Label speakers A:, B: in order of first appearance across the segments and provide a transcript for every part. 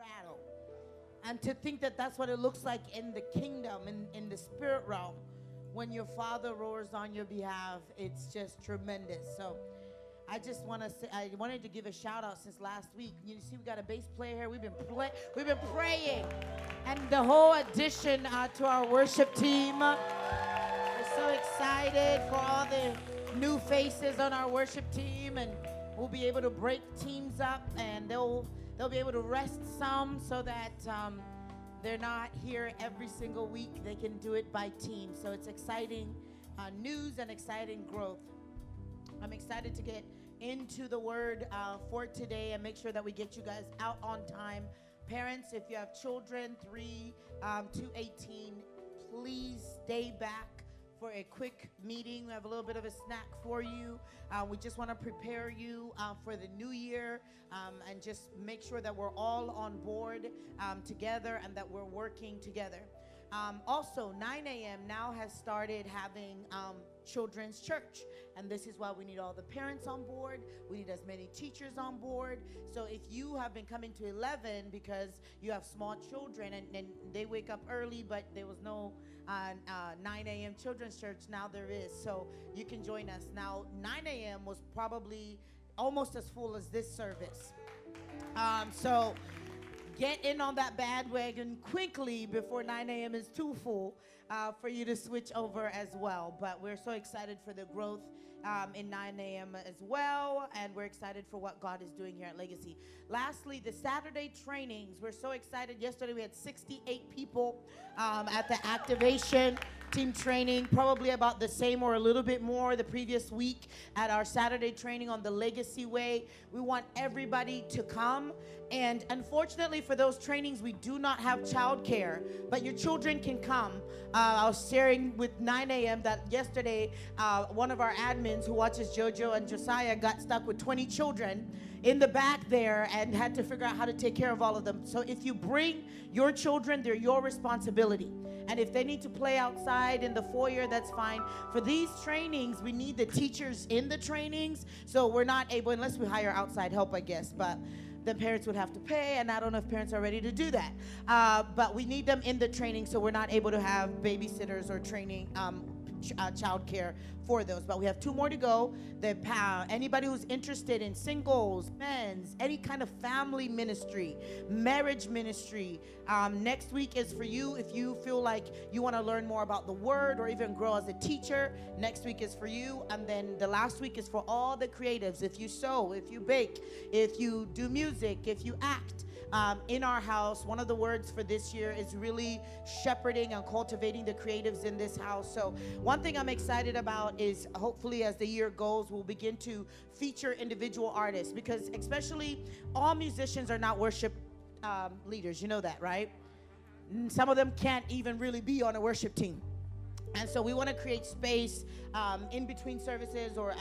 A: battle. And to think that that's what it looks like in the kingdom, in the spirit realm, when your Father roars on your behalf, it's just tremendous. So I just want to say, I wanted to give a shout out since last week. You see, we got a bass player here. We've been praying, and the whole addition to our worship team. We're so excited for all the new faces on our worship team, and we'll be able to break teams up, and they'll be able to rest some so that they're not here every single week. They can do it by team. So it's exciting news and exciting growth. I'm excited to get into the word for today and make sure that we get you guys out on time. Parents, if you have children 3 to 18, please stay back for a quick meeting. We have a little bit of a snack for you. We just want to prepare you for the new year and just make sure that we're all on board together and that we're working together. Also, 9 a.m. now has started having children's church. And this is why we need all the parents on board. We need as many teachers on board. So if you have been coming to 11 because you have small children and they wake up early, but there was no 9 a.m. children's church, now there is. So you can join us. Now, 9 a.m. was probably almost as full as this service. So get in on that bandwagon quickly before 9 a.m. is too full for you to switch over as well. But we're so excited for the growth in 9 a.m. as well, and we're excited for what God is doing here at Legacy. Lastly, the Saturday trainings. We're so excited. Yesterday we had 68 people at the activation team training, probably about the same or a little bit more the previous week at our Saturday training on the Legacy Way. We want everybody to come. And unfortunately for those trainings, we do not have childcare, but your children can come. I was sharing with 9 a.m. that yesterday, one of our admins who watches JoJo and Josiah got stuck with 20 children in the back there and had to figure out how to take care of all of them. So if you bring your children, they're your responsibility. And if they need to play outside in the foyer, that's fine. For these trainings, we need the teachers in the trainings. So we're not able, unless we hire outside help, I guess. But the parents would have to pay, and I don't know if parents are ready to do that. But we need them in the training, so we're not able to have babysitters or training child care for those. But we have 2 more to go. Anybody who's interested in singles, men's, any kind of family ministry, marriage ministry, next week is for you. If you feel like you want to learn more about the word or even grow as a teacher, next week is for you. And then the last week is for all the creatives. If you sew, if you bake, if you do music, if you act, in our house, one of the words for this year is really shepherding and cultivating the creatives in this house. So one thing I'm excited about is hopefully as the year goes, we'll begin to feature individual artists, because especially all musicians are not worship leaders. You know that, right? Some of them can't even really be on a worship team. And so we want to create space in between services or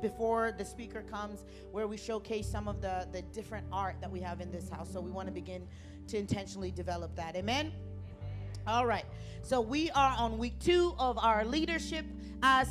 A: before the speaker comes, where we showcase some of the different art that we have in this house. So we want to begin to intentionally develop that. Amen? All right. So we are on week 2 of our leadership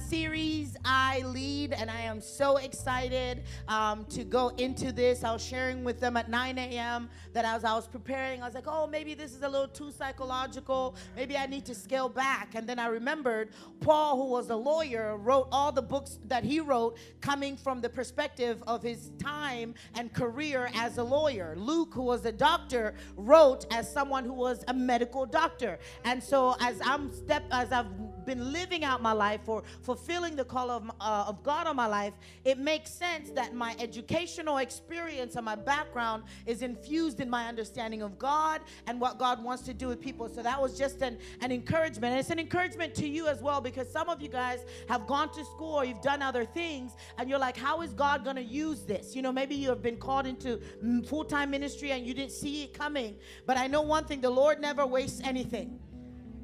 A: series, iLEAD, and I am so excited to go into this. I was sharing with them at 9 a.m. that as I was preparing, I was like, oh, maybe this is a little too psychological. Maybe I need to scale back. And then I remembered Paul, who was a lawyer, wrote all the books that he wrote coming from the perspective of his time and career as a lawyer. Luke, who was a doctor, wrote as someone who was a medical doctor. And so as I've been living out my life for fulfilling the call of God on my life, it makes sense that my educational experience and my background is infused in my understanding of God and what God wants to do with people. So that was just an encouragement. And it's an encouragement to you as well, because some of you guys have gone to school or you've done other things and you're like, how is God going to use this? You know, maybe you have been called into full-time ministry and you didn't see it coming. But I know one thing, the Lord never wastes anything.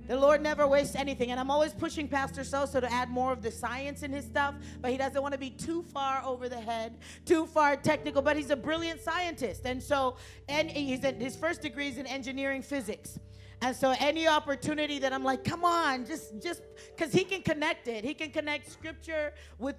A: The Lord never wastes anything. And I'm always pushing Pastor Sosa to add more of the science in his stuff, but he doesn't want to be too far over the head, too far technical, but he's a brilliant scientist. And so, his first degree is in engineering physics. And so any opportunity that I'm like, come on, just because he can connect it. He can connect scripture with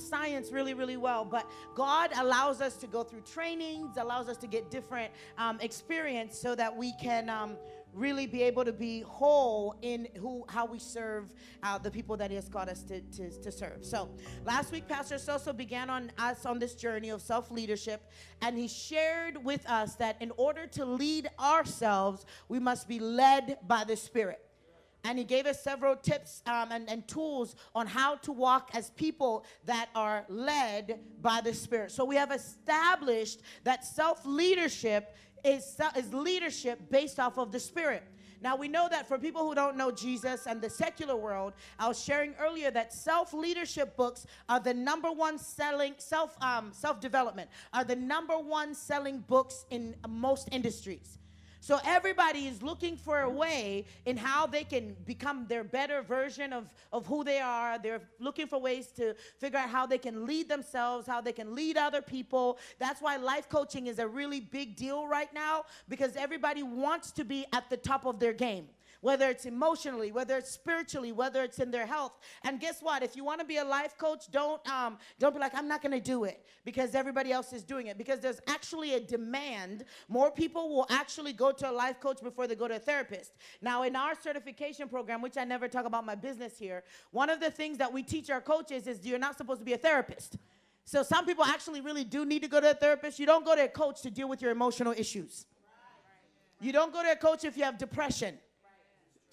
A: science really, really well. But God allows us to go through trainings, allows us to get different experience so that we can really be able to be whole in how we serve the people that he has called us to serve. So last week, Pastor Soso began on this journey of self-leadership, and he shared with us that in order to lead ourselves, we must be led by the Spirit. And he gave us several tips and tools on how to walk as people that are led by the Spirit. So we have established that self-leadership is leadership based off of the Spirit. Now, we know that for people who don't know Jesus and the secular world, I was sharing earlier that self-leadership books are the number one selling, self-development, are the number one selling books in most industries. So everybody is looking for a way in how they can become their better version of who they are. They're looking for ways to figure out how they can lead themselves, how they can lead other people. That's why life coaching is a really big deal right now, because everybody wants to be at the top of their game. Whether it's emotionally, whether it's spiritually, whether it's in their health. And guess what? If you want to be a life coach, don't be like, I'm not going to do it because everybody else is doing it. Because there's actually a demand. More people will actually go to a life coach before they go to a therapist. Now, in our certification program, which I never talk about my business here, one of the things that we teach our coaches is you're not supposed to be a therapist. So some people actually really do need to go to a therapist. You don't go to a coach to deal with your emotional issues. You don't go to a coach if you have depression.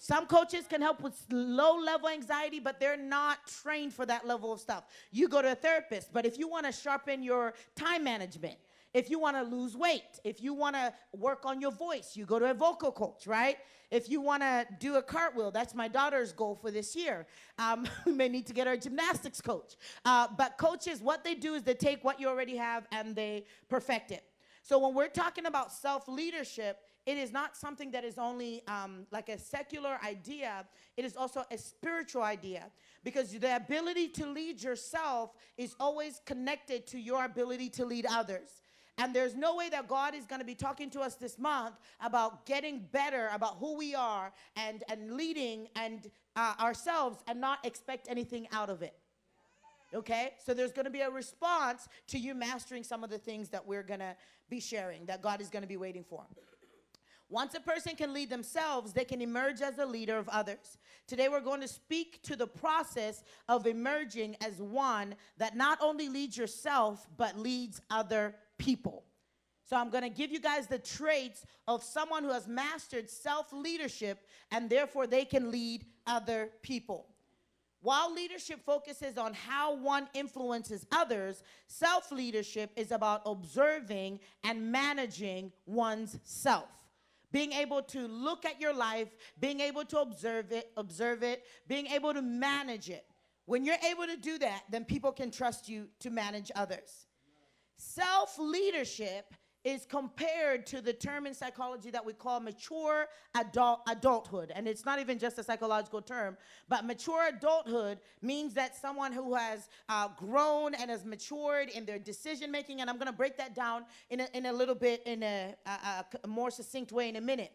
A: Some coaches can help with low-level anxiety, but they're not trained for that level of stuff. You go to a therapist, but if you want to sharpen your time management, if you want to lose weight, if you want to work on your voice, you go to a vocal coach, right? If you want to do a cartwheel, that's my daughter's goal for this year. We may need to get her a gymnastics coach. But coaches, what they do is they take what you already have and they perfect it. So when we're talking about self-leadership, it is not something that is only like a secular idea. It is also a spiritual idea, because the ability to lead yourself is always connected to your ability to lead others. And there's no way that God is going to be talking to us this month about getting better about who we are and leading and ourselves and not expect anything out of it. Okay? So there's going to be a response to you mastering some of the things that we're going to be sharing, that God is going to be waiting for. Once a person can lead themselves, they can emerge as a leader of others. Today we're going to speak to the process of emerging as one that not only leads yourself, but leads other people. So I'm going to give you guys the traits of someone who has mastered self-leadership, and therefore they can lead other people. While leadership focuses on how one influences others, self-leadership is about observing and managing one's self. Being able to look at your life, being able to observe it, being able to manage it. When you're able to do that, then people can trust you to manage others. Self-leadership is compared to the term in psychology that we call mature adulthood. And it's not even just a psychological term, but mature adulthood means that someone who has grown and has matured in their decision making. And I'm going to break that down in a little bit in a more succinct way in a minute.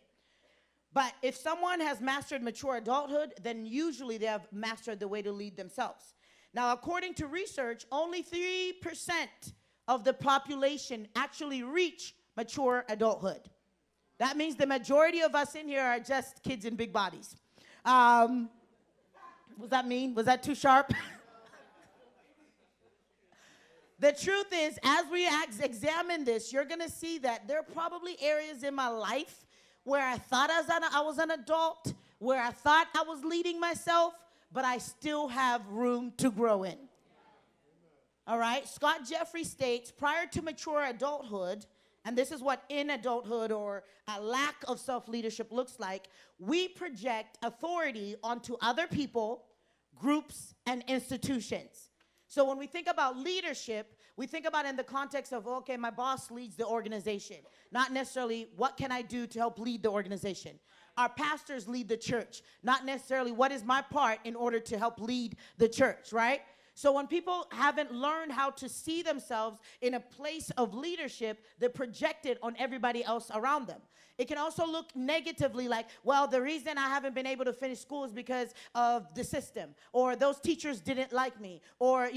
A: But if someone has mastered mature adulthood, then usually they have mastered the way to lead themselves. Now, according to research, only 3% of the population actually reach mature adulthood. That means the majority of us in here are just kids in big bodies. What does that mean? Was that too sharp? The truth is, as we examine this, you're going to see that there are probably areas in my life where I thought I was an adult, where I thought I was leading myself, but I still have room to grow in. All right, Scott Jeffrey states, prior to mature adulthood, and this is what in adulthood or a lack of self-leadership looks like, we project authority onto other people, groups, and institutions. So when we think about leadership, we think about it in the context of, okay, my boss leads the organization, not necessarily what can I do to help lead the organization. Our pastors lead the church, not necessarily what is my part in order to help lead the church, right? So when people haven't learned how to see themselves in a place of leadership, they project it on everybody else around them. It can also look negatively like, well, the reason I haven't been able to finish school is because of the system, or those teachers didn't like me, or,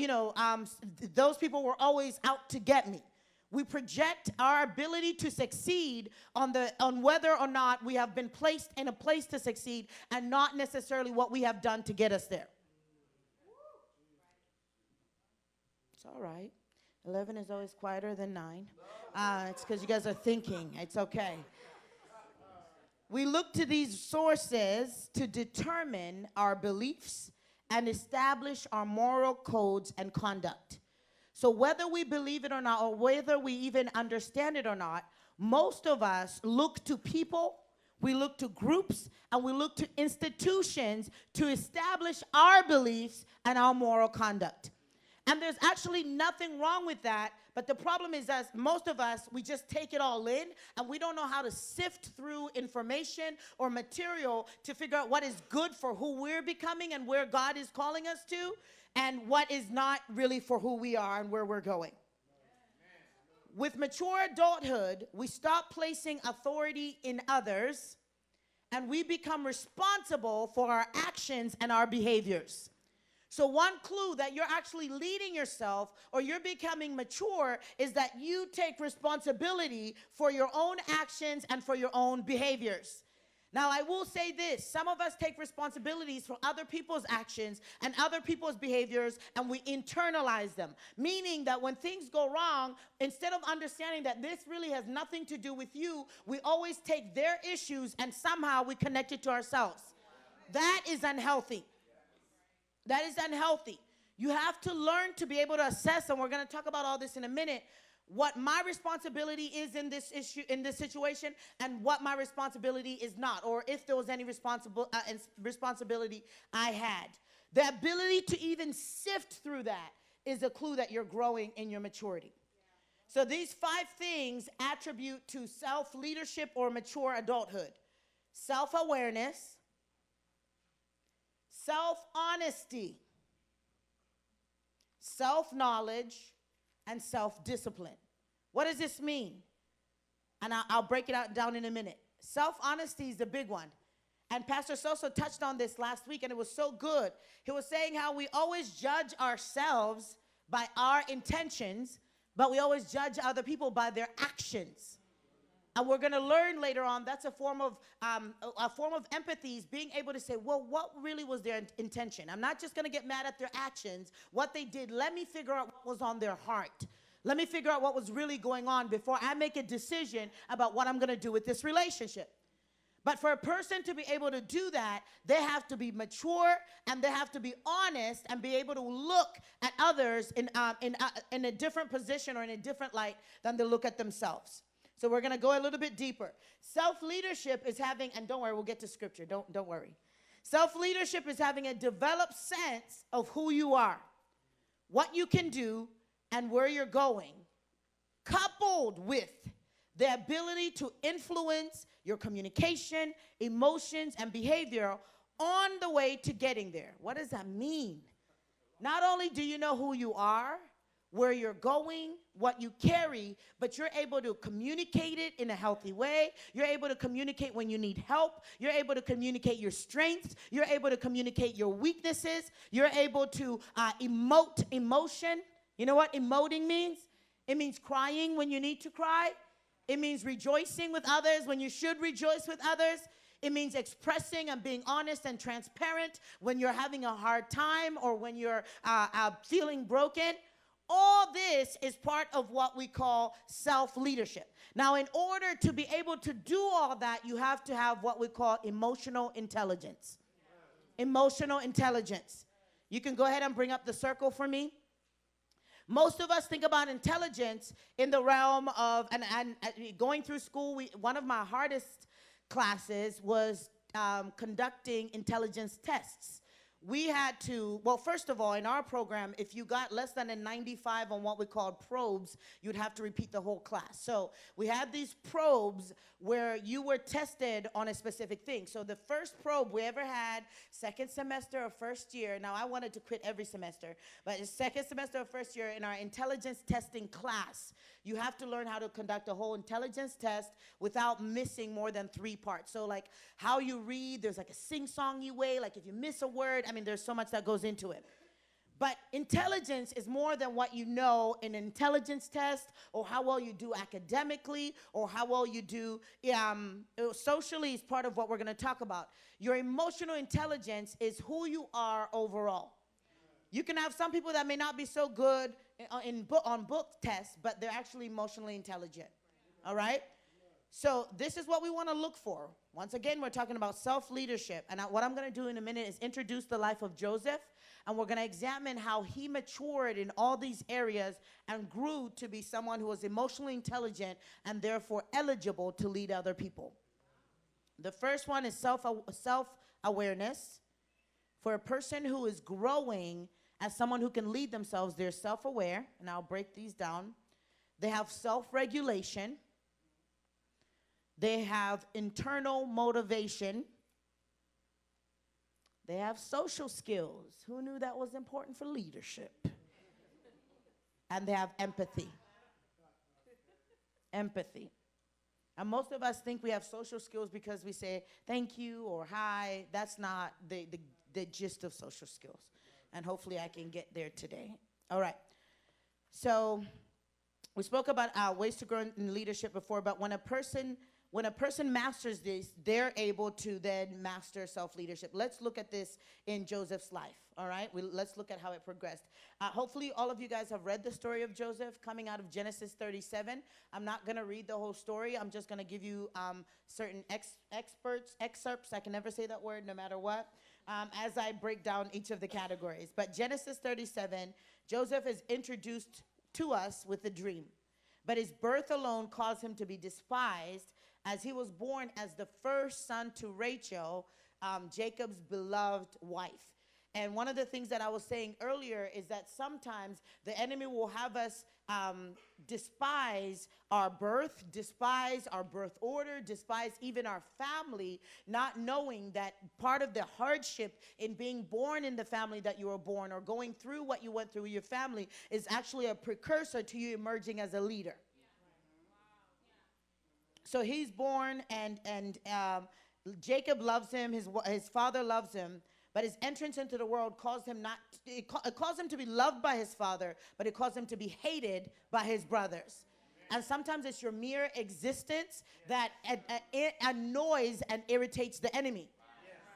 A: those people were always out to get me. We project our ability to succeed on whether or not we have been placed in a place to succeed, and not necessarily what we have done to get us there. It's all right. 11 is always quieter than 9. It's because you guys are thinking. It's okay. We look to these sources to determine our beliefs and establish our moral codes and conduct. So whether we believe it or not, or whether we even understand it or not, most of us look to people, we look to groups, and we look to institutions to establish our beliefs and our moral conduct. And there's actually nothing wrong with that, but the problem is that most of us, we just take it all in, and we don't know how to sift through information or material to figure out what is good for who we're becoming and where God is calling us to, and what is not really for who we are and where we're going. With mature adulthood, we stop placing authority in others, and we become responsible for our actions and our behaviors. So one clue that you're actually leading yourself or you're becoming mature is that you take responsibility for your own actions and for your own behaviors. Now, I will say this. Some of us take responsibilities for other people's actions and other people's behaviors, and we internalize them, meaning that when things go wrong, instead of understanding that this really has nothing to do with you, we always take their issues and somehow we connect it to ourselves. That is unhealthy. That is unhealthy. You have to learn to be able to assess, and we're going to talk about all this in a minute, what my responsibility is in this issue, in this situation, and what my responsibility is not, or if there was any responsibility I had. The ability to even sift through that is a clue that you're growing in your maturity. So these 5 things attribute to self-leadership or mature adulthood: self-awareness, self-honesty, self-knowledge, and self-discipline. What does this mean? And I'll break it out down in a minute. Self-honesty is the big one. And Pastor Soso touched on this last week, and it was so good. He was saying how we always judge ourselves by our intentions, but we always judge other people by their actions. And we're going to learn later on that's a form of empathy, is being able to say, well, what really was their intention? I'm not just going to get mad at their actions, what they did. Let me figure out what was on their heart. Let me figure out what was really going on before I make a decision about what I'm going to do with this relationship. But for a person to be able to do that, they have to be mature, and they have to be honest and be able to look at others in a different position or in a different light than they look at themselves. So we're going to go a little bit deeper. Self-leadership is having, and don't worry, we'll get to scripture. Don't worry. Self-leadership is having a developed sense of who you are, what you can do, and where you're going, coupled with the ability to influence your communication, emotions, and behavior on the way to getting there. What does that mean? Not only do you know who you are, where you're going, what you carry, but you're able to communicate it in a healthy way. You're able to communicate when you need help. You're able to communicate your strengths. You're able to communicate your weaknesses. You're able to emote emotion. You know what emoting means? It means crying when you need to cry. It means rejoicing with others when you should rejoice with others. It means expressing and being honest and transparent when you're having a hard time or when you're feeling broken. All this is part of what we call self-leadership. Now, in order to be able to do all that, you have to have what we call emotional intelligence. Emotional intelligence. You can go ahead and bring up the circle for me. Most of us think about intelligence in the realm of, and going through school, one of my hardest classes was conducting intelligence tests, we had to, well, first of all, in our program, if you got less than a 95 on what we called probes, you'd have to repeat the whole class. So we had these probes where you were tested on a specific thing. So the first probe we ever had, second semester of first year, now I wanted to quit every semester, but the second semester of first year in our intelligence testing class, you have to learn how to conduct a whole intelligence test without missing more than 3 parts. So like how you read, there's like a sing-songy way, like if you miss a word, I mean, there's so much that goes into it. But intelligence is more than what you know in an intelligence test, or how well you do academically, or how well you do socially is part of what we're going to talk about. Your emotional intelligence is who you are overall. You can have some people that may not be so good on book tests, but they're actually emotionally intelligent. All right? So this is what we want to look for. Once again, we're talking about self-leadership. And what I'm going to do in a minute is introduce the life of Joseph. And we're going to examine how he matured in all these areas and grew to be someone who was emotionally intelligent and therefore eligible to lead other people. The first one is self-awareness. For a person who is growing as someone who can lead themselves, they're self-aware. And I'll break these down. They have self-regulation. They have internal motivation. They have social skills. Who knew that was important for leadership? And they have empathy. Empathy. And most of us think we have social skills because we say thank you or hi. That's not the gist of social skills. And hopefully I can get there today. All right. So we spoke about ways to grow in leadership before, but when a person masters this, they're able to then master self-leadership. Let's look at this in Joseph's life, all right? Let's look at how it progressed. Hopefully, all of you guys have read the story of Joseph coming out of Genesis 37. I'm not going to read the whole story. I'm just going to give you certain excerpts. I can never say that word no matter what, as I break down each of the categories. But Genesis 37, Joseph is introduced to us with a dream. But his birth alone caused him to be despised, as he was born as the first son to Rachel, Jacob's beloved wife. And one of the things that I was saying earlier is that sometimes the enemy will have us despise our birth order, despise even our family, not knowing that part of the hardship in being born in the family that you were born, or going through what you went through with your family, is actually a precursor to you emerging as a leader. So he's born, and Jacob loves him. His father loves him, but his entrance into the world caused him it caused him to be loved by his father, but it caused him to be hated by his brothers. And sometimes it's your mere existence that annoys and irritates the enemy.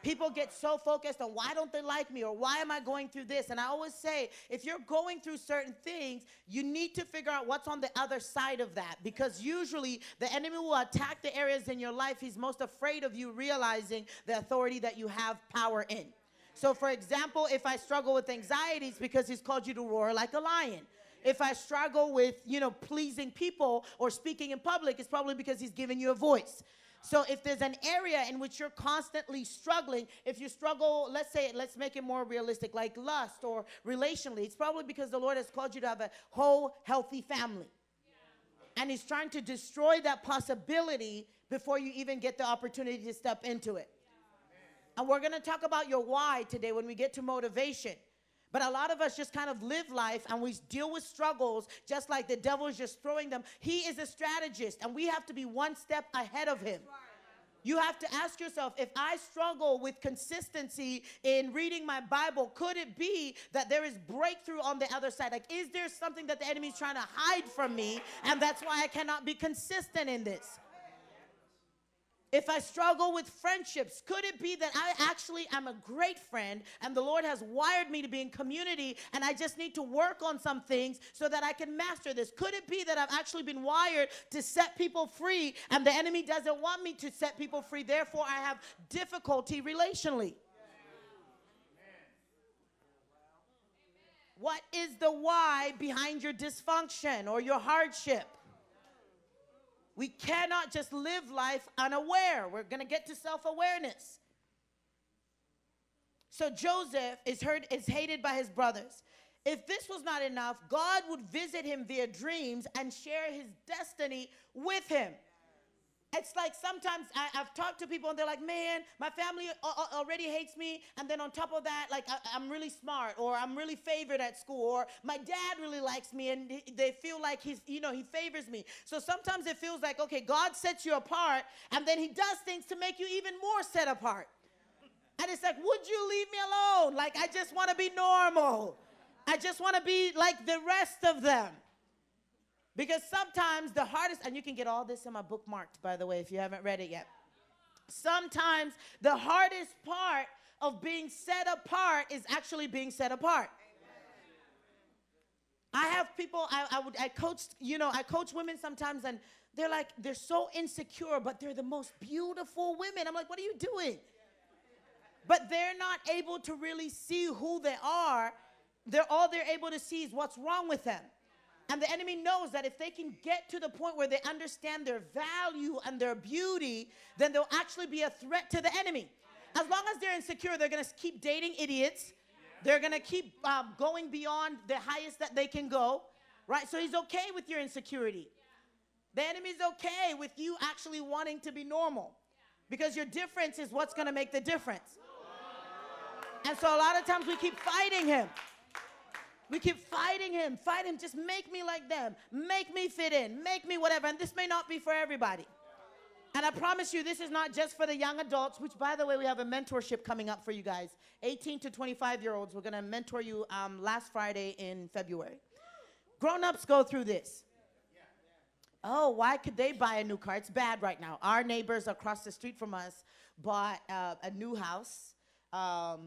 A: People get so focused on why don't they like me, or why am I going through this? And I always say, if you're going through certain things, you need to figure out what's on the other side of that, because usually the enemy will attack the areas in your life he's most afraid of you realizing the authority that you have power in. So for example, if I struggle with anxiety, it's because he's called you to roar like a lion. If I struggle with, pleasing people or speaking in public, it's probably because he's giving you a voice. So if there's an area in which you're constantly struggling, if you struggle, let's make it more realistic, like lust or relationally, it's probably because the Lord has called you to have a whole, healthy family. And he's trying to destroy that possibility before you even get the opportunity to step into it. And we're going to talk about your why today when we get to motivation. But a lot of us just kind of live life and we deal with struggles just like the devil is just throwing them. He is a strategist, and we have to be one step ahead of him. You have to ask yourself, if I struggle with consistency in reading my Bible, could it be that there is breakthrough on the other side? Like, is there something that the enemy is trying to hide from me, and that's why I cannot be consistent in this? If I struggle with friendships, could it be that I actually am a great friend and the Lord has wired me to be in community and I just need to work on some things so that I can master this? Could it be that I've actually been wired to set people free and the enemy doesn't want me to set people free, therefore I have difficulty relationally? What is the why behind your dysfunction or your hardship? We cannot just live life unaware. We're going to get to self-awareness. So Joseph is hated by his brothers. If this was not enough, God would visit him via dreams and share his destiny with him. It's like sometimes I've talked to people and they're like, man, my family already hates me. And then on top of that, like I'm really smart, or I'm really favored at school, or my dad really likes me and they feel like he favors me. So sometimes it feels like, okay, God sets you apart and then he does things to make you even more set apart. And it's like, would you leave me alone? Like, I just want to be normal. I just want to be like the rest of them. Because sometimes the hardest, and you can get all this in my book marked, by the way, if you haven't read it yet. Sometimes the hardest part of being set apart is actually being set apart. I have people, I coach women sometimes, and they're so insecure, but they're the most beautiful women. I'm like, what are you doing? But they're not able to really see who they are. All they're able to see is what's wrong with them. And the enemy knows that if they can get to the point where they understand their value and their beauty, then they'll actually be a threat to the enemy. As long as they're insecure, they're going to keep dating idiots. They're going to keep going beyond the highest that they can go, right? So he's okay with your insecurity. The enemy's okay with you actually wanting to be normal, because your difference is what's going to make the difference. And so a lot of times we keep fighting him. We keep fighting him. Fight him. Just make me like them. Make me fit in. Make me whatever. And this may not be for everybody. And I promise you, this is not just for the young adults, which, by the way, we have a mentorship coming up for you guys. 18 to 25-year-olds. We're going to mentor you last Friday in February. Grown-ups go through this. Oh, why could they buy a new car? It's bad right now. Our neighbors across the street from us bought a new house, a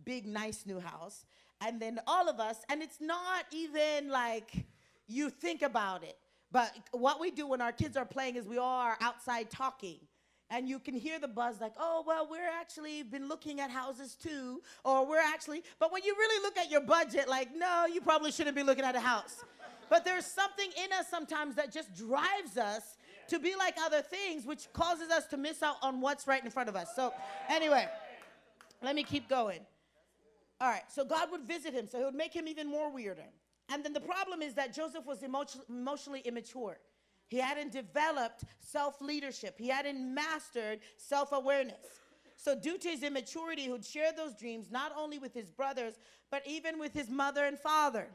A: big, nice new house. And then all of us, and it's not even like you think about it, but what we do when our kids are playing is we all are outside talking. And you can hear the buzz like, oh, well, we're actually been looking at houses too, or but when you really look at your budget, like, no, you probably shouldn't be looking at a house. But there's something in us sometimes that just drives us to be like other things, which causes us to miss out on what's right in front of us. So anyway, let me keep going. All right, so God would visit him, so he would make him even more weirder. And then the problem is that Joseph was emotionally immature. He hadn't developed self-leadership. He hadn't mastered self-awareness. So due to his immaturity, he would share those dreams not only with his brothers, but even with his mother and father.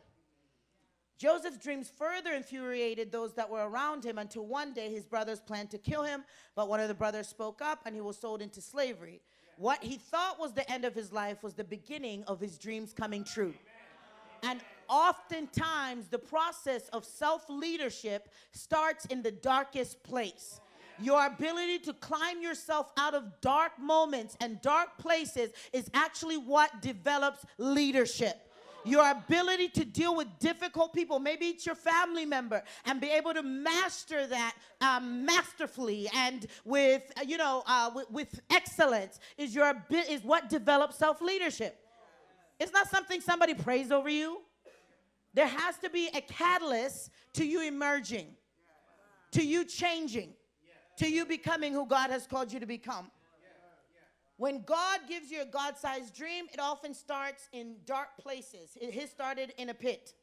A: Joseph's dreams further infuriated those that were around him until one day his brothers planned to kill him, but one of the brothers spoke up and he was sold into slavery. What he thought was the end of his life was the beginning of his dreams coming true. And oftentimes, the process of self-leadership starts in the darkest place. Your ability to climb yourself out of dark moments and dark places is actually what develops leadership. Your ability to deal with difficult people, maybe it's your family member, and be able to master that masterfully and with excellence is what develops self-leadership. It's not something somebody prays over you. There has to be a catalyst to you emerging, to you changing, to you becoming who God has called you to become. When God gives you a God-sized dream, it often starts in dark places. His started in a pit.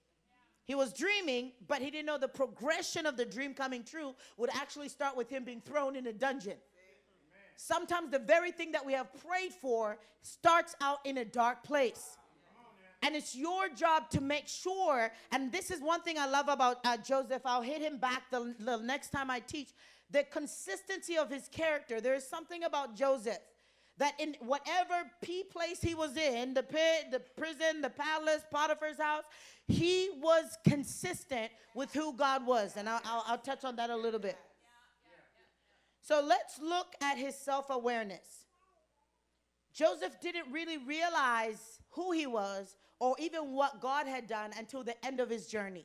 A: He was dreaming, but he didn't know the progression of the dream coming true would actually start with him being thrown in a dungeon. Sometimes the very thing that we have prayed for starts out in a dark place. And it's your job to make sure, and this is one thing I love about Joseph. I'll hit him back the next time I teach. The consistency of his character. There is something about Joseph that in whatever place he was in, the pit, the prison, the palace, Potiphar's house, he was consistent with who God was. And I'll touch on that a little bit. So let's look at his self-awareness. Joseph didn't really realize who he was or even what God had done until the end of his journey.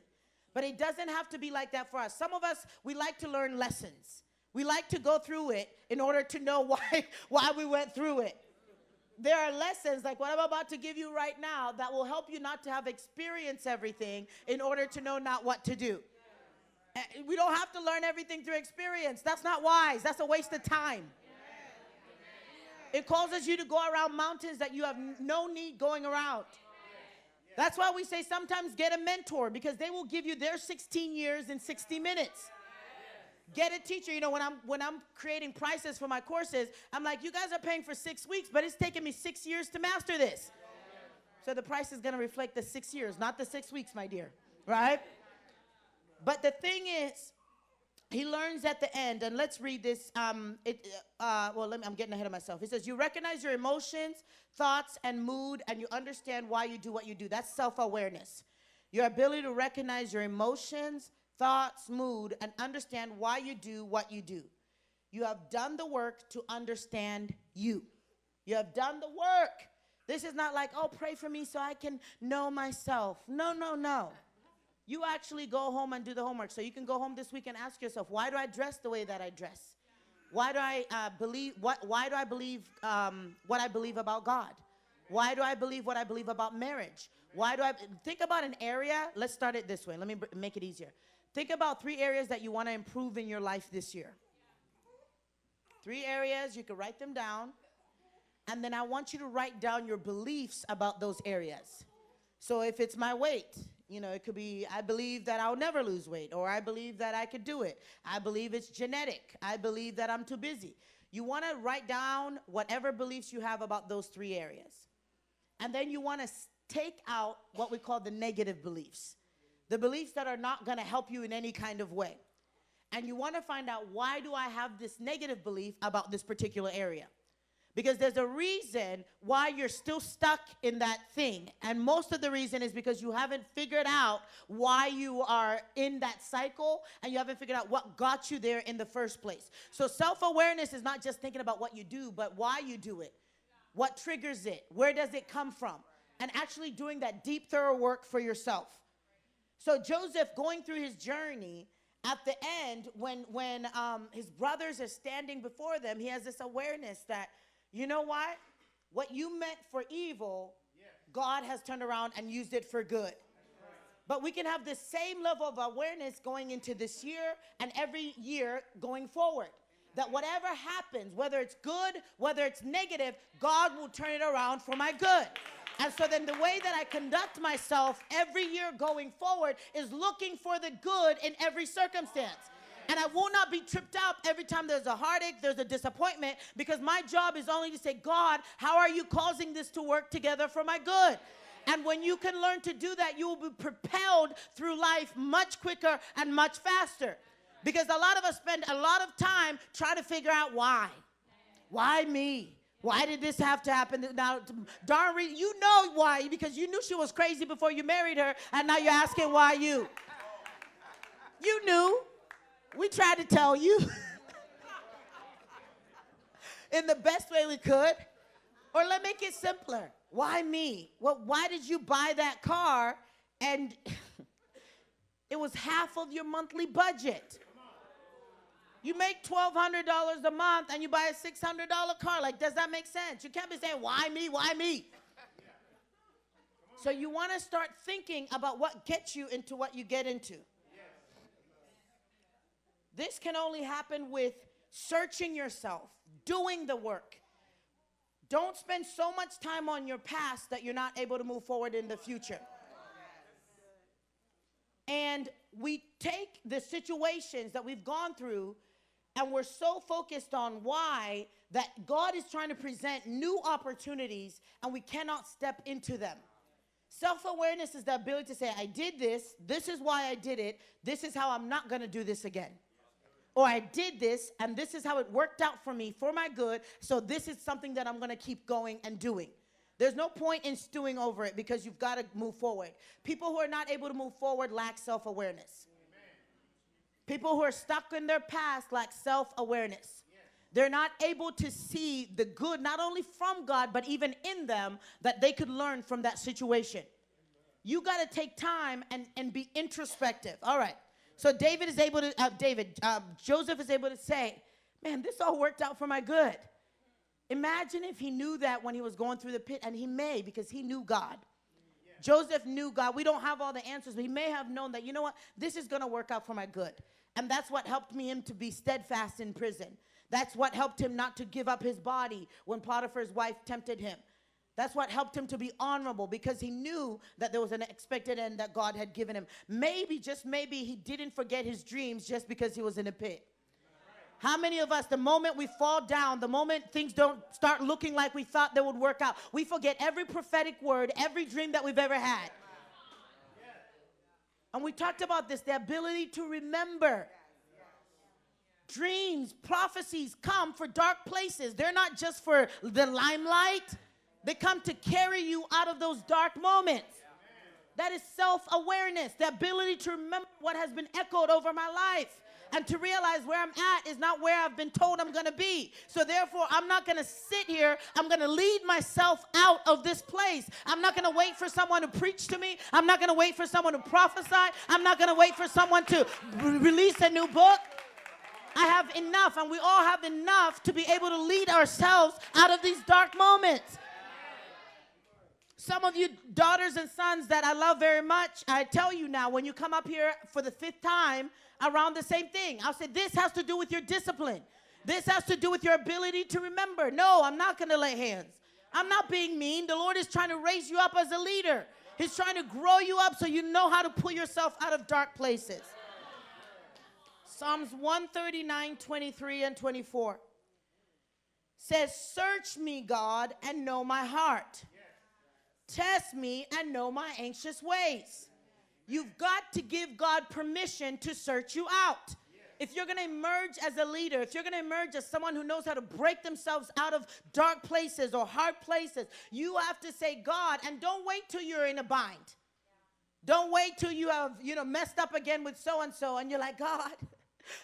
A: But it doesn't have to be like that for us. Some of us, we like to learn lessons. We like to go through it in order to know why we went through it. There are lessons like what I'm about to give you right now that will help you not to have experienced everything in order to know not what to do. We don't have to learn everything through experience. That's not wise. That's a waste of time. It causes you to go around mountains that you have no need going around. That's why we say sometimes get a mentor, because they will give you their 16 years in 60 minutes. Get a teacher. You know, when I'm creating prices for my courses, I'm like, you guys are paying for 6 weeks, but it's taken me 6 years to master this. So the price is going to reflect the 6 years, not the 6 weeks, my dear. Right? But the thing is, he learns at the end, and let's read this. I'm getting ahead of myself. He says, you recognize your emotions, thoughts, and mood, and you understand why you do what you do. That's self-awareness. Your ability to recognize your emotions, thoughts, mood, and understand why you do what you do. You have done the work to understand you. You have done the work. This is not like, oh, pray for me so I can know myself. No, no, no. You actually go home and do the homework. So you can go home this week and ask yourself, why do I dress the way that I dress? Why do I believe what I believe about God? Why do I believe what I believe about marriage? Why do I think about an area? Let's start it this way. Let me make it easier. Think about 3 areas that you want to improve in your life this year. 3 areas, you can write them down. And then I want you to write down your beliefs about those areas. So if it's my weight, you know, it could be, I believe that I'll never lose weight, or I believe that I could do it. I believe it's genetic. I believe that I'm too busy. You want to write down whatever beliefs you have about those 3 areas. And then you want to take out what we call the negative beliefs, the beliefs that are not going to help you in any kind of way. And you want to find out, why do I have this negative belief about this particular area? Because there's a reason why you're still stuck in that thing. And most of the reason is because you haven't figured out why you are in that cycle, and you haven't figured out what got you there in the first place. So self-awareness is not just thinking about what you do, but why you do it. What triggers it? Where does it come from? And actually doing that deep, thorough work for yourself. So Joseph, going through his journey, at the end, when his brothers are standing before them, he has this awareness that, you know what? What you meant for evil, God has turned around and used it for good. But we can have the same level of awareness going into this year and every year going forward. That whatever happens, whether it's good, whether it's negative, God will turn it around for my good. And so then the way that I conduct myself every year going forward is looking for the good in every circumstance. And I will not be tripped out every time there's a heartache, there's a disappointment, because my job is only to say, God, how are you causing this to work together for my good? And when you can learn to do that, you will be propelled through life much quicker and much faster. Because a lot of us spend a lot of time trying to figure out why. Why me? Why did this have to happen? Now, darn, you know why, because you knew she was crazy before you married her, and now you're asking why you. You knew. We tried to tell you in the best way we could. Or let's make it simpler. Why me? Well, why did you buy that car and it was half of your monthly budget? You make $1,200 a month and you buy a $600 car. Like, does that make sense? You can't be saying, why me? Why me? So you want to start thinking about what gets you into what you get into. This can only happen with searching yourself, doing the work. Don't spend so much time on your past that you're not able to move forward in the future. And we take the situations that we've gone through and we're so focused on why that God is trying to present new opportunities and we cannot step into them. Self-awareness is the ability to say, I did this. This is why I did it. This is how I'm not going to do this again. Or I did this, and this is how it worked out for me, for my good, so this is something that I'm going to keep going and doing. There's no point in stewing over it because you've got to move forward. People who are not able to move forward lack self-awareness. People who are stuck in their past lack self-awareness. They're not able to see the good, not only from God, but even in them, that they could learn from that situation. You got to take time and be introspective. All right. So Joseph is able to say, man, this all worked out for my good. Imagine if he knew that when he was going through the pit, and he may, because he knew God. Yeah. Joseph knew God. We don't have all the answers, but he may have known that, you know what, this is going to work out for my good. And that's what helped him to be steadfast in prison. That's what helped him not to give up his body when Potiphar's wife tempted him. That's what helped him to be honorable, because he knew that there was an expected end that God had given him. Maybe, just maybe, he didn't forget his dreams just because he was in a pit. How many of us, the moment we fall down, the moment things don't start looking like we thought they would work out, we forget every prophetic word, every dream that we've ever had. And we talked about this, the ability to remember. Dreams, prophecies come for dark places. They're not just for the limelight. They come to carry you out of those dark moments. That is self-awareness, the ability to remember what has been echoed over my life. And to realize where I'm at is not where I've been told I'm going to be. So therefore, I'm not going to sit here. I'm going to lead myself out of this place. I'm not going to wait for someone to preach to me. I'm not going to wait for someone to prophesy. I'm not going to wait for someone to release a new book. I have enough, and we all have enough to be able to lead ourselves out of these dark moments. Some of you daughters and sons that I love very much, I tell you now, when you come up here for the 5th time, around the same thing. I'll say, this has to do with your discipline. This has to do with your ability to remember. No, I'm not going to lay hands. I'm not being mean. The Lord is trying to raise you up as a leader. He's trying to grow you up so you know how to pull yourself out of dark places. Psalms 139, 23 and 24 says, search me, God, and know my heart. Test me and know my anxious ways. You've got to give God permission to search you out. If you're going to emerge as a leader, if you're going to emerge as someone who knows how to break themselves out of dark places or hard places, you have to say, God, and don't wait till you're in a bind. Don't wait till you have, messed up again with so-and-so, and you're like, God,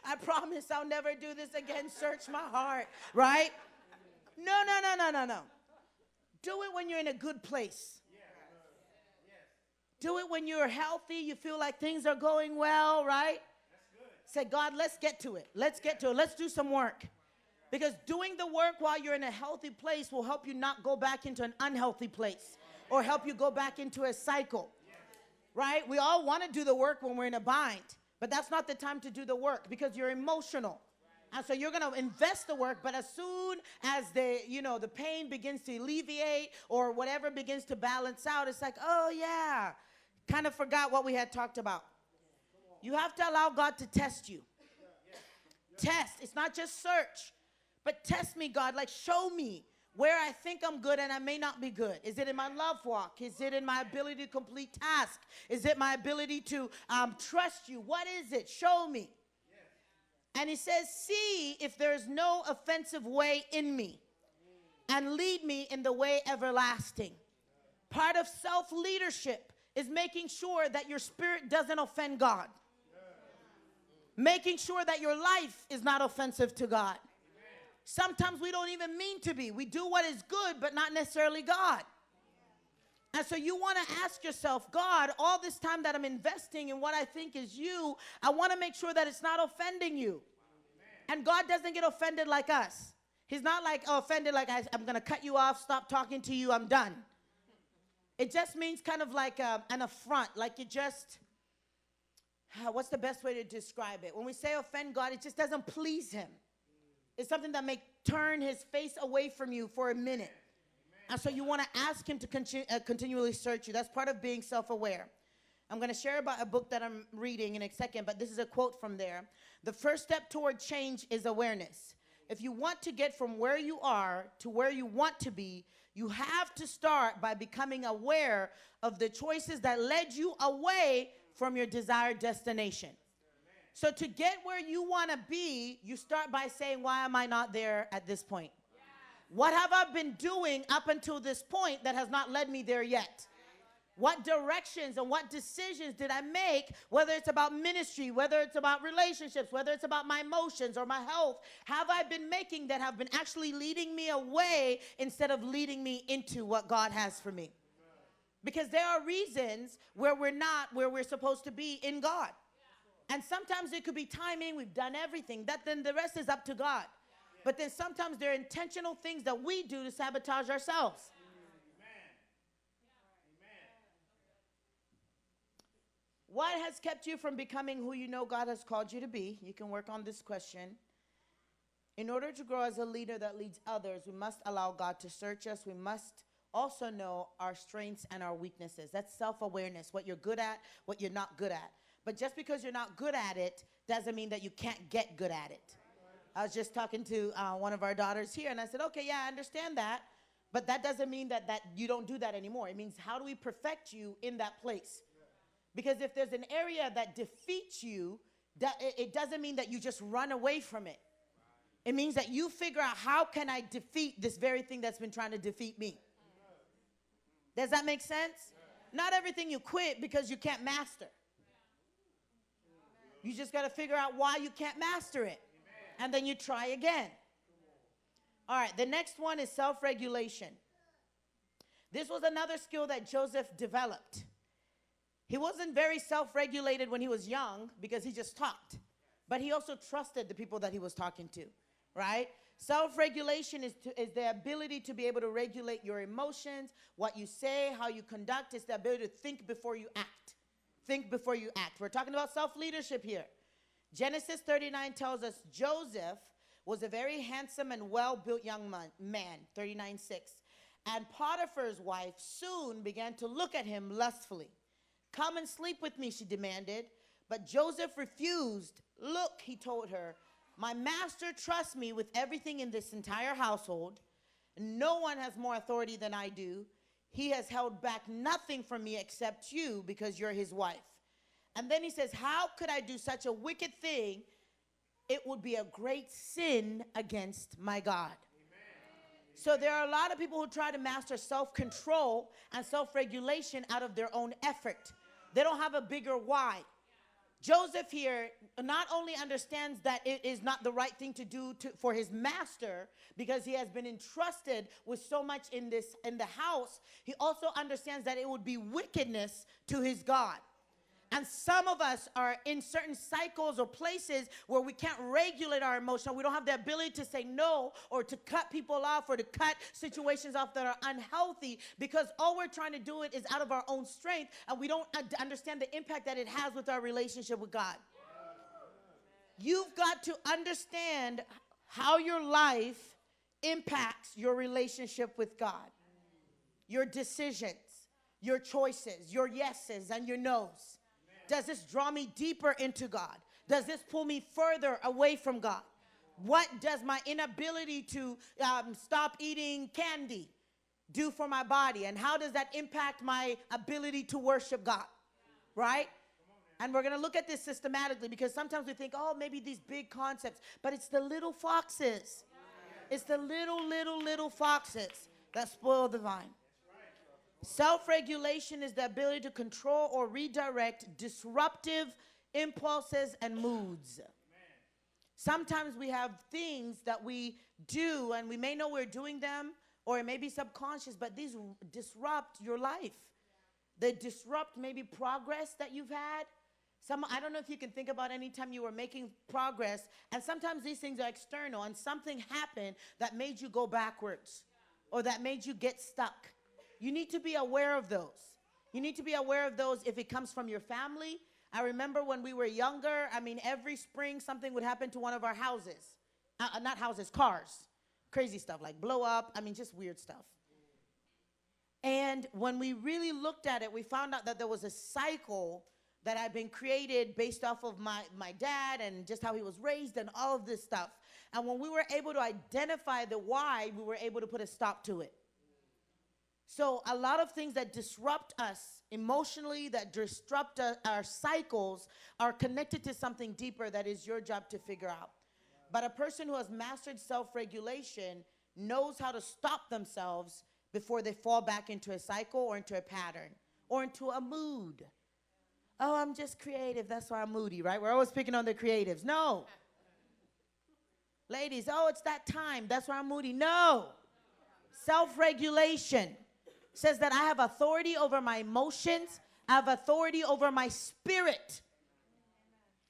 A: I promise I'll never do this again. Search my heart, right? No. Do it when you're in a good place. Do it when you're healthy, you feel like things are going well, right? Say, God, let's get to it. Let's get to it. Let's do some work. Because doing the work while you're in a healthy place will help you not go back into an unhealthy place or help you go back into a cycle, right? We all want to do the work when we're in a bind, but that's not the time to do the work because you're emotional. And so you're going to invest the work, but as soon as the pain begins to alleviate or whatever begins to balance out, it's like, oh, yeah. Kind of forgot what we had talked about. You have to allow God to test you. Test. It's not just search, but test me, God. Like, show me where I think I'm good and I may not be good. Is it in my love walk? Is it in my ability to complete tasks? Is it my ability to trust you? What is it? Show me. And he says, see if there's no offensive way in me and lead me in the way everlasting. Part of self-leadership is making sure that your spirit doesn't offend God. Making sure that your life is not offensive to God. Sometimes we don't even mean to be. We do what is good, but not necessarily God. And so you want to ask yourself, God, all this time that I'm investing in what I think is you, I want to make sure that it's not offending you. And God doesn't get offended like us. He's not like offended like I'm going to cut you off, stop talking to you, I'm done. It just means kind of like an affront, like you just, what's the best way to describe it? When we say offend God, it just doesn't please him. It's something that may turn his face away from you for a minute. And so you want to ask him to continually search you. That's part of being self-aware. I'm going to share about a book that I'm reading in a second, but this is a quote from there. The first step toward change is awareness. If you want to get from where you are to where you want to be, you have to start by becoming aware of the choices that led you away from your desired destination. So to get where you want to be, you start by saying, why am I not there at this point? What have I been doing up until this point that has not led me there yet? What directions and what decisions did I make, whether it's about ministry, whether it's about relationships, whether it's about my emotions or my health, have I been making that have been actually leading me away instead of leading me into what God has for me? Because there are reasons where we're not where we're supposed to be in God. And sometimes it could be timing, we've done everything, then the rest is up to God. But then sometimes there are intentional things that we do to sabotage ourselves. What has kept you from becoming who you know God has called you to be? You can work on this question. In order to grow as a leader that leads others, we must allow God to search us. We must also know our strengths and our weaknesses. That's self-awareness, what you're good at, what you're not good at. But just because you're not good at it doesn't mean that you can't get good at it. I was just talking to one of our daughters here, and I said, okay, yeah, I understand that, but that doesn't mean that you don't do that anymore. It means, how do we perfect you in that place? Because if there's an area that defeats you, it doesn't mean that you just run away from it. It means that you figure out, how can I defeat this very thing that's been trying to defeat me? Does that make sense? Not everything you quit because you can't master. You just got to figure out why you can't master it. And then you try again. All right, the next one is self-regulation. This was another skill that Joseph developed. He wasn't very self-regulated when he was young because he just talked. But he also trusted the people that he was talking to, right? Self-regulation is the ability to be able to regulate your emotions, what you say, how you conduct. It's the ability to think before you act. Think before you act. We're talking about self-leadership here. Genesis 39 tells us Joseph was a very handsome and well-built young man, 39:6. And Potiphar's wife soon began to look at him lustfully. Come and sleep with me, she demanded. But Joseph refused. Look, he told her, my master trusts me with everything in this entire household. No one has more authority than I do. He has held back nothing from me except you because you're his wife. And then he says, how could I do such a wicked thing? It would be a great sin against my God. Amen. So there are a lot of people who try to master self-control and self-regulation out of their own effort. They don't have a bigger why. Joseph here not only understands that it is not the right thing to do for his master because he has been entrusted with so much in the house, he also understands that it would be wickedness to his God. And some of us are in certain cycles or places where we can't regulate our emotion. We don't have the ability to say no or to cut people off or to cut situations off that are unhealthy because all we're trying to do it is out of our own strength, and we don't understand the impact that it has with our relationship with God. You've got to understand how your life impacts your relationship with God. Your decisions, your choices, your yeses and your nos. Does this draw me deeper into God? Does this pull me further away from God? What does my inability to stop eating candy do for my body? And how does that impact my ability to worship God? Right? And we're going to look at this systematically because sometimes we think, oh, maybe these big concepts. But it's the little foxes. It's the little foxes that spoil the vine. Self-regulation is the ability to control or redirect disruptive impulses and moods. Sometimes we have things that we do, and we may know we're doing them, or it may be subconscious, but these disrupt your life. They disrupt maybe progress that you've had. I don't know if you can think about any time you were making progress, and sometimes these things are external, and something happened that made you go backwards, or that made you get stuck. You need to be aware of those. You need to be aware of those if it comes from your family. I remember when we were younger, every spring something would happen to one of our houses. Not houses, cars. Crazy stuff like blow up. Just weird stuff. And when we really looked at it, we found out that there was a cycle that had been created based off of my dad and just how he was raised and all of this stuff. And when we were able to identify the why, we were able to put a stop to it. So a lot of things that disrupt us emotionally, that disrupt our cycles, are connected to something deeper that is your job to figure out. But a person who has mastered self-regulation knows how to stop themselves before they fall back into a cycle or into a pattern or into a mood. Oh, I'm just creative, that's why I'm moody, right? We're always picking on the creatives. No. Ladies, oh, it's that time, that's why I'm moody. No. Self-regulation says that I have authority over my emotions, I have authority over my spirit,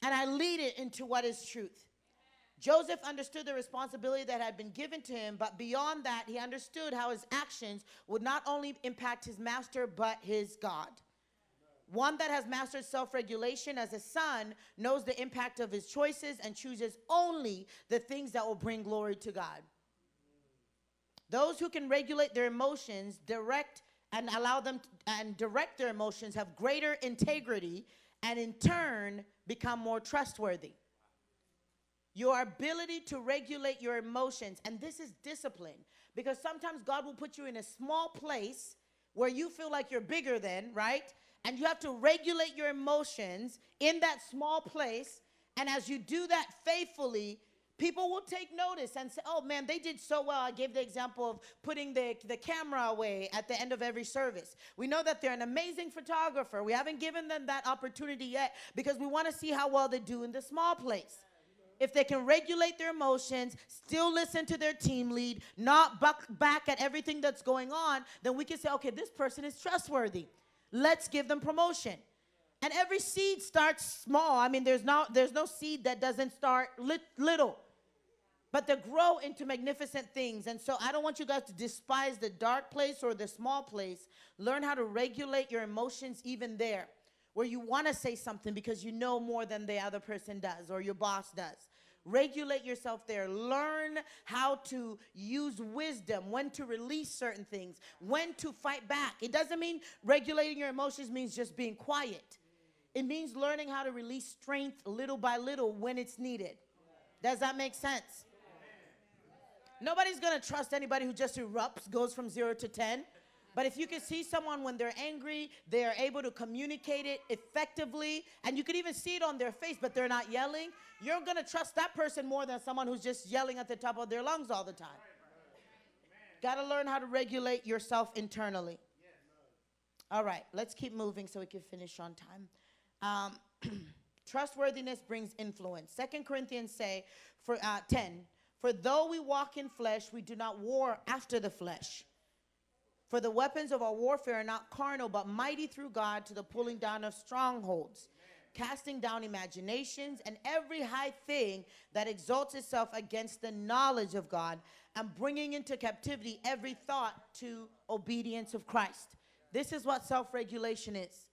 A: and I lead it into what is truth. Joseph understood the responsibility that had been given to him, but beyond that, he understood how his actions would not only impact his master, but his God. One that has mastered self-regulation as a son knows the impact of his choices and chooses only the things that will bring glory to God. Those who can regulate their emotions, direct their emotions, have greater integrity and in turn become more trustworthy. Your ability to regulate your emotions, and this is discipline, because sometimes God will put you in a small place where you feel like you're bigger than, right? And you have to regulate your emotions in that small place. And as you do that faithfully, people will take notice and say, oh, man, they did so well. I gave the example of putting the camera away at the end of every service. We know that they're an amazing photographer. We haven't given them that opportunity yet because we want to see how well they do in the small place. If they can regulate their emotions, still listen to their team lead, not buck back at everything that's going on, then we can say, okay, this person is trustworthy. Let's give them promotion. And every seed starts small. I mean, there's no seed that doesn't start little. But they grow into magnificent things. And so I don't want you guys to despise the dark place or the small place. Learn how to regulate your emotions even there, where you want to say something because you know more than the other person does or your boss does. Regulate yourself there. Learn how to use wisdom, when to release certain things, when to fight back. It doesn't mean regulating your emotions means just being quiet. It means learning how to release strength little by little when it's needed. Does that make sense? Nobody's going to trust anybody who just erupts, goes from 0 to 10. But if you can see someone when they're angry, they are able to communicate it effectively, and you can even see it on their face, but they're not yelling, you're going to trust that person more than someone who's just yelling at the top of their lungs all the time. Got to learn how to regulate yourself internally. All right, let's keep moving so we can finish on time. Trustworthiness brings influence. 2 Corinthians 10, for though we walk in flesh, we do not war after the flesh. For the weapons of our warfare are not carnal, but mighty through God to the pulling down of strongholds, casting down imaginations and every high thing that exalts itself against the knowledge of God, and bringing into captivity every thought to obedience of Christ. This is what self-regulation is.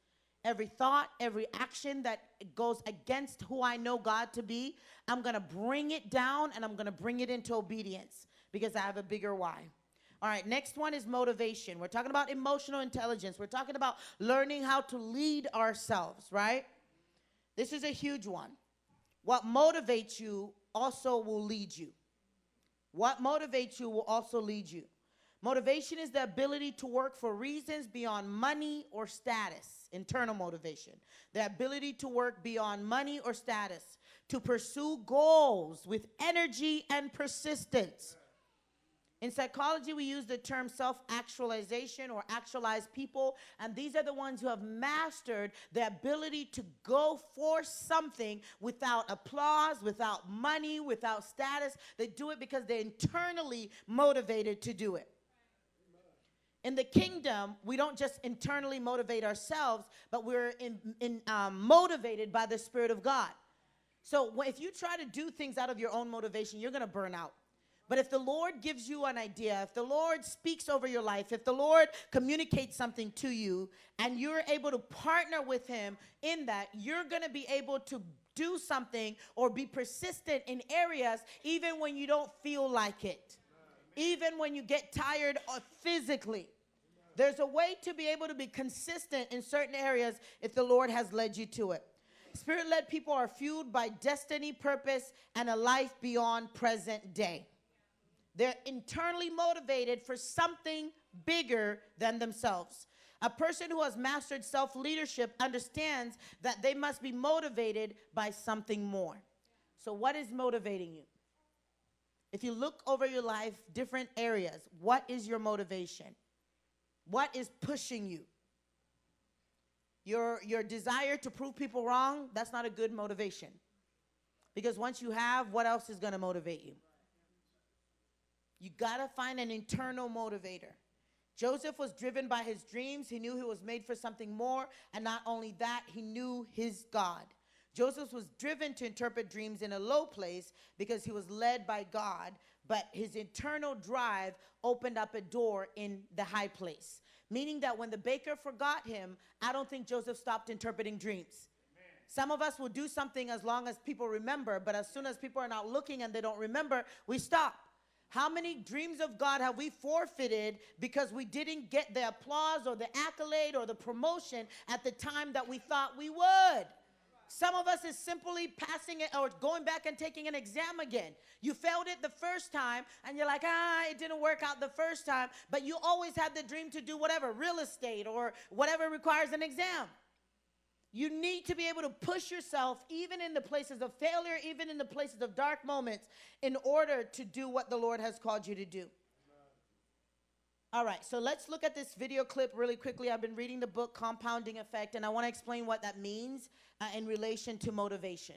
A: Every thought, every action that goes against who I know God to be, I'm going to bring it down and I'm going to bring it into obedience because I have a bigger why. All right, next one is motivation. We're talking about emotional intelligence. We're talking about learning how to lead ourselves, right? This is a huge one. What motivates you also will lead you. What motivates you will also lead you. Motivation is the ability to work for reasons beyond money or status. Internal motivation. The ability to work beyond money or status. To pursue goals with energy and persistence. In psychology, we use the term self-actualization or actualized people, and these are the ones who have mastered the ability to go for something without applause, without money, without status. They do it because they're internally motivated to do it. In the kingdom, we don't just internally motivate ourselves, but we're motivated by the Spirit of God. So if you try to do things out of your own motivation, you're going to burn out. But if the Lord gives you an idea, if the Lord speaks over your life, if the Lord communicates something to you, and you're able to partner with him in that, you're going to be able to do something or be persistent in areas even when you don't feel like it, even when you get tired physically. There's a way to be able to be consistent in certain areas if the Lord has led you to it. Spirit-led people are fueled by destiny, purpose, and a life beyond present day. They're internally motivated for something bigger than themselves. A person who has mastered self-leadership understands that they must be motivated by something more. So what is motivating you? If you look over your life, different areas, what is your motivation? What is pushing you? Your desire to prove people wrong, that's not a good motivation. Because once you have, what else is going to motivate you? You got to find an internal motivator. Joseph was driven by his dreams. He knew he was made for something more. And not only that, he knew his God. Joseph was driven to interpret dreams in a low place because he was led by God, but his internal drive opened up a door in the high place. Meaning that when the baker forgot him, I don't think Joseph stopped interpreting dreams. Some of us will do something as long as people remember, but as soon as people are not looking and they don't remember, we stop. How many dreams of God have we forfeited because we didn't get the applause or the accolade or the promotion at the time that we thought we would? Some of us is simply passing it or going back and taking an exam again. You failed it the first time and you're like, it didn't work out the first time, but you always had the dream to do whatever, real estate or whatever requires an exam. You need to be able to push yourself even in the places of failure, even in the places of dark moments, in order to do what the Lord has called you to do. All right, so let's look at this video clip really quickly. I've been reading the book Compounding Effect, and I want to explain what that means in relation to motivation.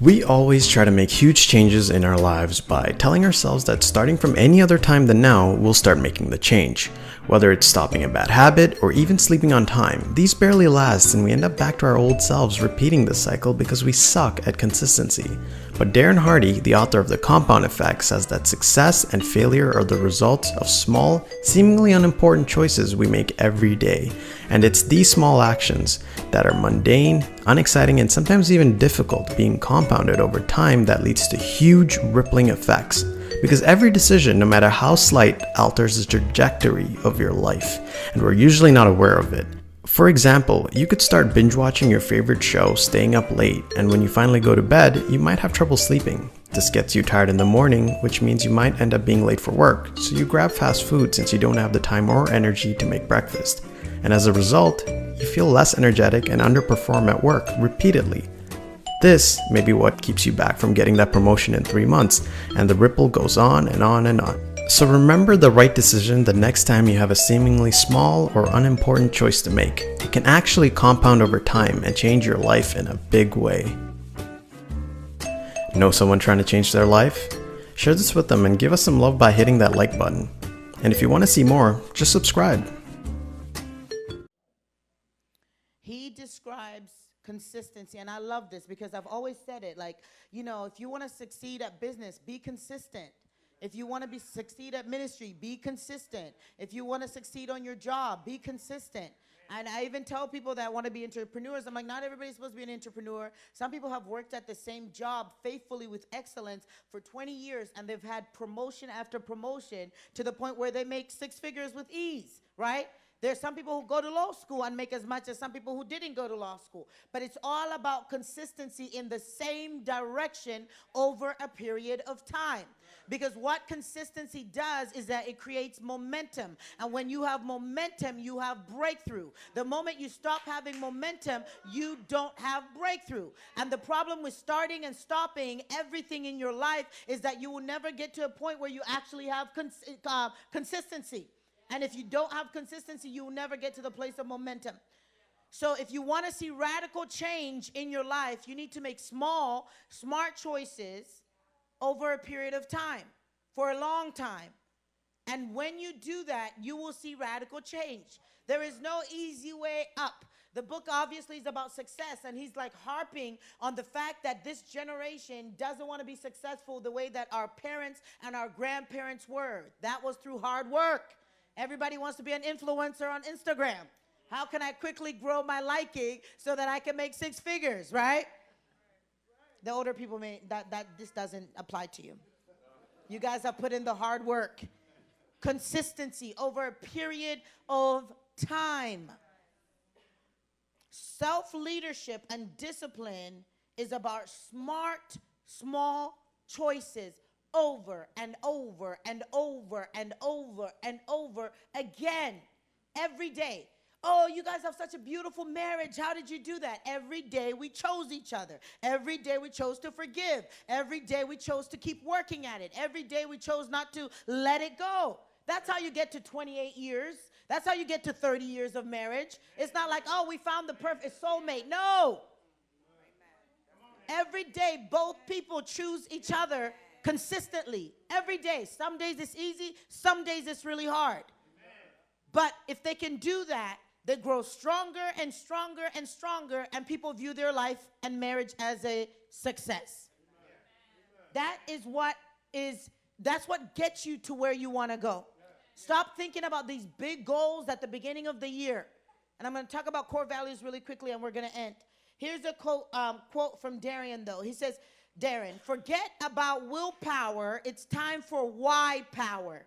B: We always try to make huge changes in our lives by telling ourselves that starting from any other time than now, we'll start making the change. Whether it's stopping a bad habit or even sleeping on time, these barely last and we end up back to our old selves repeating this cycle because we suck at consistency. But Darren Hardy, the author of The Compound Effect, says that success and failure are the results of small, seemingly unimportant choices we make every day. And it's these small actions that are mundane, unexciting, and sometimes even difficult being compounded over time that leads to huge rippling effects. Because every decision, no matter how slight, alters the trajectory of your life, and we're usually not aware of it. For example, you could start binge watching your favorite show, staying up late, and when you finally go to bed, you might have trouble sleeping. This gets you tired in the morning, which means you might end up being late for work, so you grab fast food since you don't have the time or energy to make breakfast. And as a result, you feel less energetic and underperform at work repeatedly. This may be what keeps you back from getting that promotion in 3 months, and the ripple goes on and on and on. So remember the right decision the next time you have a seemingly small or unimportant choice to make. It can actually compound over time and change your life in a big way. Know someone trying to change their life? Share this with them and give us some love by hitting that like button. And if you want to see more, just subscribe.
A: He describes consistency, and I love this because I've always said it, like, you know, if you want to succeed at business, be consistent. If you want to succeed at ministry, be consistent. If you want to succeed on your job, be consistent. And I even tell people that want to be entrepreneurs, I'm like, not everybody's supposed to be an entrepreneur. Some people have worked at the same job faithfully with excellence for 20 years, and they've had promotion after promotion to the point where they make 6 figures with ease, right? There's some people who go to law school and make as much as some people who didn't go to law school. But it's all about consistency in the same direction over a period of time. Because what consistency does is that it creates momentum. And when you have momentum, you have breakthrough. The moment you stop having momentum, you don't have breakthrough. And the problem with starting and stopping everything in your life is that you will never get to a point where you actually have consistency. And if you don't have consistency, you will never get to the place of momentum. So if you want to see radical change in your life, you need to make small, smart choices over a period of time, for a long time. And when you do that, you will see radical change. There is no easy way up. The book obviously is about success, and he's like harping on the fact that this generation doesn't want to be successful the way that our parents and our grandparents were. That was through hard work. Everybody wants to be an influencer on Instagram. How can I quickly grow my liking so that I can make 6 figures, right? The older people this doesn't apply to you. You guys have put in the hard work. Consistency over a period of time. Self-leadership and discipline is about smart, small choices over and over and over and over and over again, every day. Oh, you guys have such a beautiful marriage. How did you do that? Every day we chose each other. Every day we chose to forgive. Every day we chose to keep working at it. Every day we chose not to let it go. That's how you get to 28 years. That's how you get to 30 years of marriage. It's not like, oh, we found the perfect soulmate. No. Every day both people choose each other consistently. Every day. Some days it's easy. Some days it's really hard. But if they can do that, They grow stronger and stronger and stronger, and people view their life and marriage as a success. That's what gets you to where you want to go. Stop thinking about these big goals at the beginning of the year. And I'm going to talk about core values really quickly, and we're going to end. Here's a quote from Darian, though. He says, Darren, forget about willpower. It's time for why power.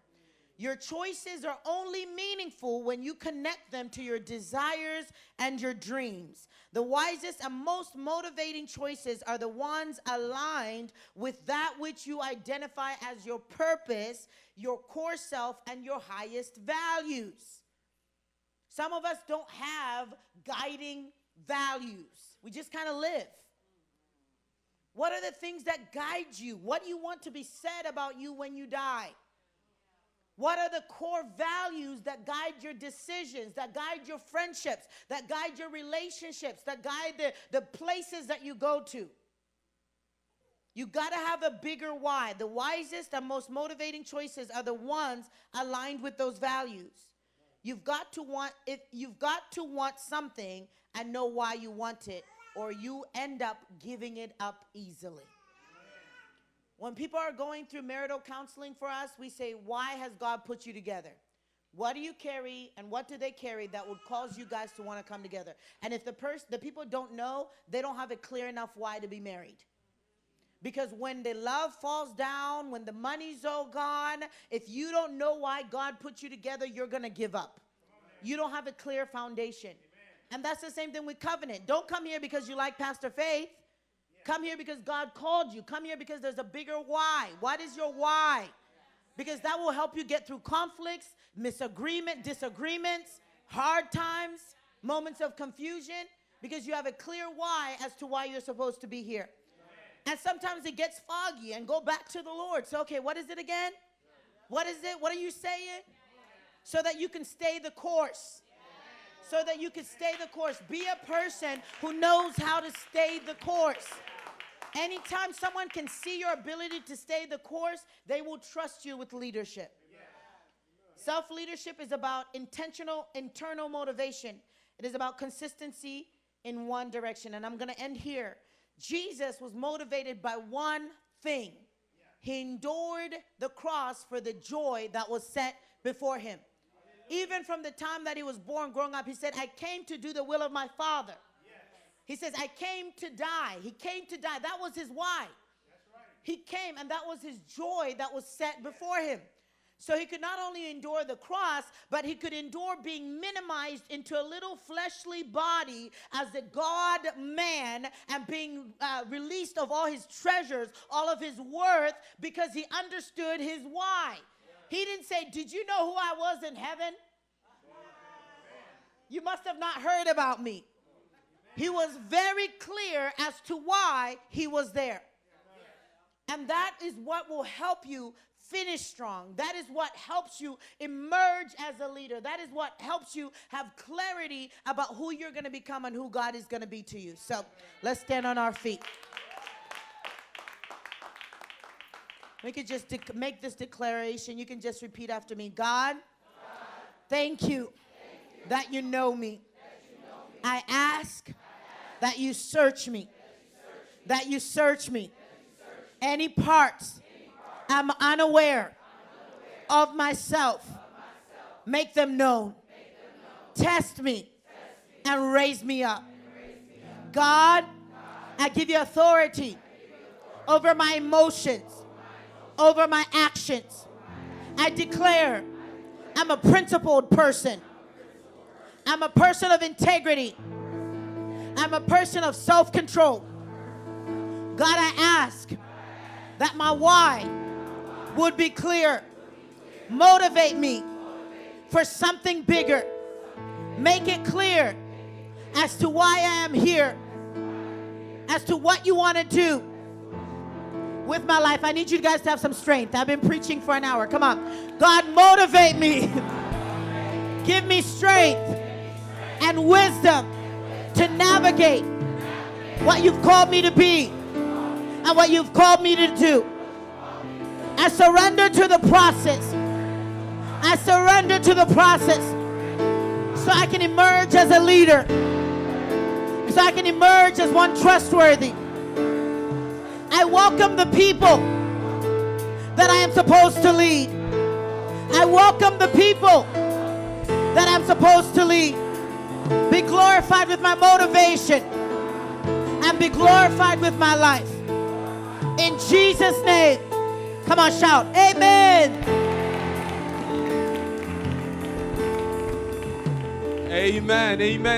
A: Your choices are only meaningful when you connect them to your desires and your dreams. The wisest and most motivating choices are the ones aligned with that which you identify as your purpose, your core self, and your highest values. Some of us don't have guiding values. We just kind of live. What are the things that guide you? What do you want to be said about you when you die? What are the core values that guide your decisions, that guide your friendships, that guide your relationships, that guide the places that you go to? You got to have a bigger why. The wisest and most motivating choices are the ones aligned with those values. You've got to want something and know why you want it, or you end up giving it up easily. When people are going through marital counseling for us, we say, why has God put you together? What do you carry and what do they carry that would cause you guys to want to come together? And if the people don't know, they don't have a clear enough why to be married. Because when the love falls down, when the money's all gone, if you don't know why God put you together, you're going to give up. You don't have a clear foundation. And that's the same thing with covenant. Don't come here because you like Pastor Faith. Come here because God called you. Come here because there's a bigger why. What is your why? Because that will help you get through conflicts, disagreements, hard times, moments of confusion, because you have a clear why as to why you're supposed to be here. And sometimes it gets foggy, and go back to the Lord. So, okay, what is it again? What is it? What are you saying? So that you can stay the course. So that you can stay the course. Be a person who knows how to stay the course. Anytime someone can see your ability to stay the course, they will trust you with leadership. Self-leadership is about intentional, internal motivation. It is about consistency in one direction. And I'm going to end here. Jesus was motivated by one thing. He endured the cross for the joy that was set before him. Even from the time that he was born, growing up, he said, I came to do the will of my Father. He says, I came to die. He came to die. That was his why. He came, and that was his joy that was set before him. So he could not only endure the cross, but he could endure being minimized into a little fleshly body as the God-man and being released of all his treasures, all of his worth, because he understood his why. He didn't say, did you know who I was in heaven? You must have not heard about me. He was very clear as to why he was there. And that is what will help you finish strong. That is what helps you emerge as a leader. That is what helps you have clarity about who you're going to become and who God is going to be to you. So let's stand on our feet. We could just make this declaration. You can just repeat after me. God, thank you that you know me. I ask that you search me. That you search me. Any parts I'm unaware of myself, make them known. Test me and raise me up. God, I give you authority over my emotions, over my actions. I declare I'm a principled person. I'm a person of integrity. I'm a person of self-control. God, I ask that my why would be clear. Motivate me for something bigger. Make it clear as to why I am here, as to what you want to do with my life. I need you guys to have some strength. I've been preaching for an hour. Come on. God, motivate me. Give me strength and wisdom to navigate what you've called me to be and what you've called me to do. I surrender to the process. I surrender to the process so I can emerge as a leader, so I can emerge as one trustworthy. I welcome the people that I am supposed to lead. I welcome the people that I'm supposed to lead. Be glorified with my motivation and be glorified with my life. In Jesus' name. Come on, shout. Amen.
C: Amen. Amen.